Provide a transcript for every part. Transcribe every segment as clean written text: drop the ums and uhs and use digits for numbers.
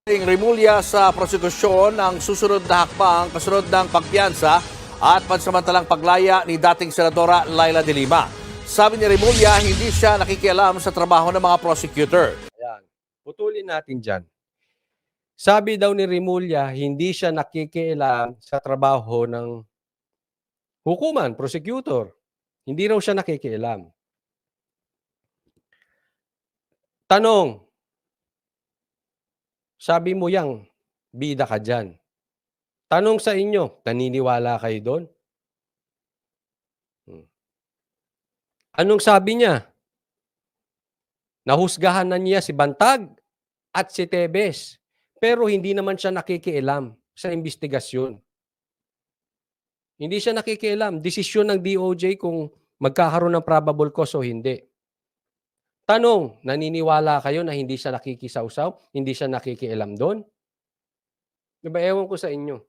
Rimulya sa prosekusyon ang susunod na hakbang kasunod ng pagpiyansa at pansamantalang paglaya ni dating Senadora Laila de Lima. Sabi ni Rimulya, hindi siya nakikialam sa trabaho ng mga prosecutor. Ayan. Putulin natin dyan. Sabi daw ni Rimulya, hindi siya nakikialam sa trabaho ng hukuman, prosecutor. Hindi raw siya nakikialam. Tanong, sabi mo yang bida ka dyan. Tanong sa inyo, naniniwala kayo doon? Anong sabi niya? Nahusgahan na niya si Bantag at si Tebes. Pero hindi naman siya nakikialam sa investigasyon. Hindi siya nakikialam. Desisyon ng DOJ kung magkakaroon ng probable cause o hindi. Tanong, naniniwala kayo na hindi siya nakikisawsaw? Hindi siya nakikialam doon? Diba, ewan ko sa inyo.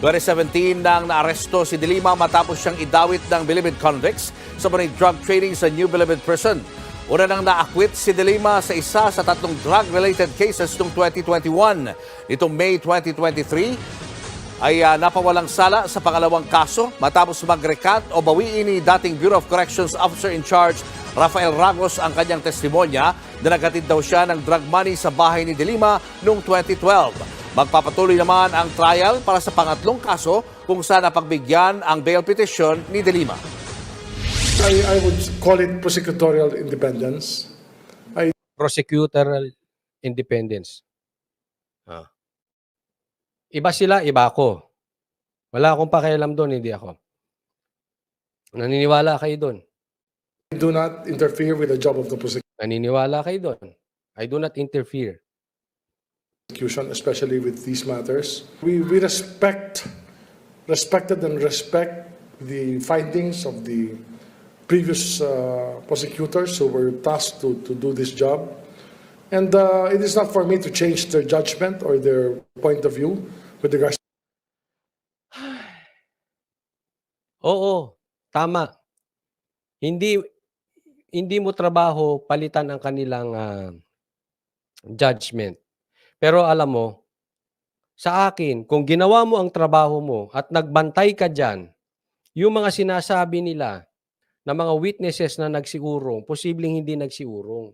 2017 nang naaresto si de Lima matapos siyang idawit ng Bilibid convicts sa drug trading sa New Bilibid Prison. Una nang naakwit si de Lima sa isa sa 3 drug-related cases noong 2021. Nitong May 2023, ay napawalang sala sa pangalawang kaso matapos mag-recant o bawiin ni dating Bureau of Corrections Officer in Charge Rafael Ragos ang kanyang testimonya na naghatid daw siya ng drug money sa bahay ni de Lima noong 2012. Magpapatuloy naman ang trial para sa pangatlong kaso kung saan napagbigyan ang bail petition ni de Lima. I would call it prosecutorial independence. Prosecutorial independence. Iba sila, iba ako. Wala akong pakialam doon, hindi ako. Naniniwala kayo doon? I do not interfere with the job of the Naniniwala kayo doon? I do not interfere. prosecution, especially with these matters. We respected and respect the findings of the previous prosecutors who were tasked to do this job. And it is not for me to change their judgment or their point of view with regards. Oo, tama. Hindi mo trabaho palitan ang kanilang judgment. Pero alam mo, sa akin, kung ginawa mo ang trabaho mo at nagbantay ka dyan, yung mga sinasabi nila na mga witnesses na nagsiurong, posibleng hindi nagsiurong.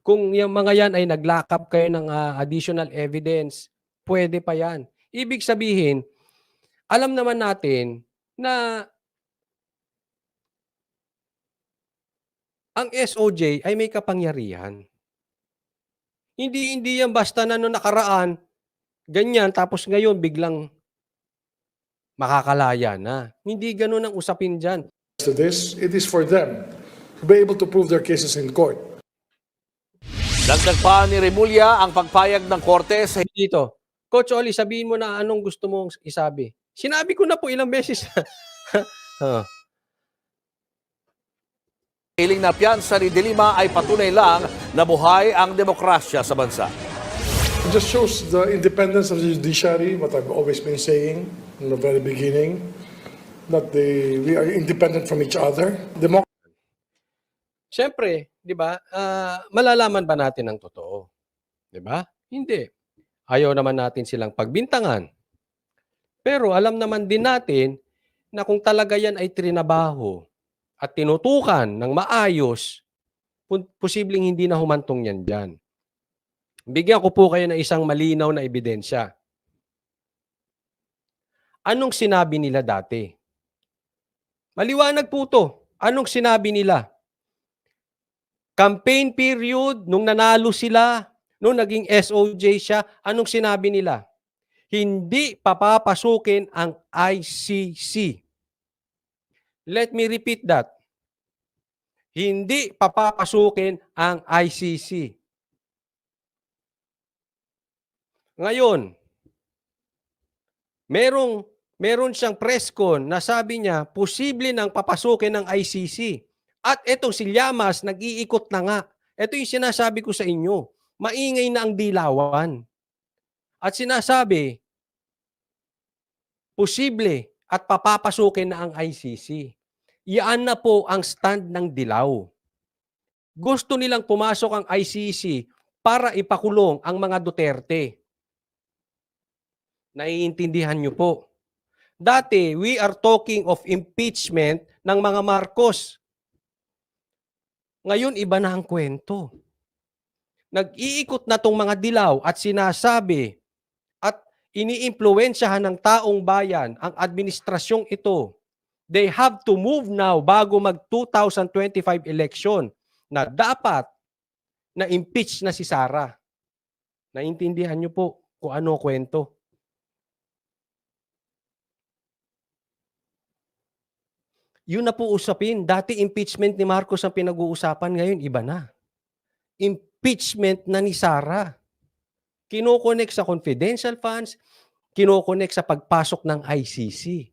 Kung yung mga yan ay naglakap kayo ng additional evidence, pwede pa yan. Ibig sabihin, alam naman natin na ang SOJ ay may kapangyarihan. Hindi yan basta na noong nakaraan, ganyan, tapos ngayon biglang makakalaya na. Hindi ganun ang usapin dyan. To this, it is for them to be able to prove their cases in court. Dagdag pa ni Rimulya ang pagpayag ng korte sa Dito, Coach Oli, sabihin mo na anong gusto mong isabi. Sinabi ko na po ilang beses. hiling na piyansa ni de Lima ay patunay lang na buhay ang demokrasya sa bansa. It just shows the independence of the judiciary, what I've always been saying from the very beginning, that we are independent from each other. Siyempre, di ba, malalaman ba natin ang totoo? Di ba? Hindi. Ayaw naman natin silang pagbintangan. Pero alam naman din natin na kung talaga yan ay trinabaho at tinutukan ng maayos, posibleng hindi na humantong yan dyan. Bigyan ko po kayo ng isang malinaw na ebidensya. Anong sinabi nila dati? Maliwanag po to. Anong sinabi nila? Campaign period, nung nanalo sila, nung naging SOJ siya, anong sinabi nila? Hindi papapasukin ang ICC. Let me repeat that. Hindi papapasukin ang ICC. Ngayon, meron siyang press con na sabi niya, posible nang papasukin ng ICC. At etong si Llamas, nag-iikot na nga. Ito yung sinasabi ko sa inyo. Maingay na ang dilawan. At sinasabi, posible at papapasukin na ang ICC. Iyan na po ang stand ng Dilaw. Gusto nilang pumasok ang ICC para ipakulong ang mga Duterte. Naiintindihan niyo po. Dati, we are talking of impeachment ng mga Marcos. Ngayon, iba na ang kwento. Nag-iikot na tong mga dilaw at sinasabi at iniimpluwensyahan ng taong bayan ang administrasyong ito. They have to move now bago mag 2025 election na dapat na impeach na si Sara. Naintindihan niyo po kung ano kwento. Yun na po usapin. Dati impeachment ni Marcos ang pinag-uusapan, ngayon iba na. Impeachment na ni Sara. Kinokonek sa confidential funds, kinokonek sa pagpasok ng ICC.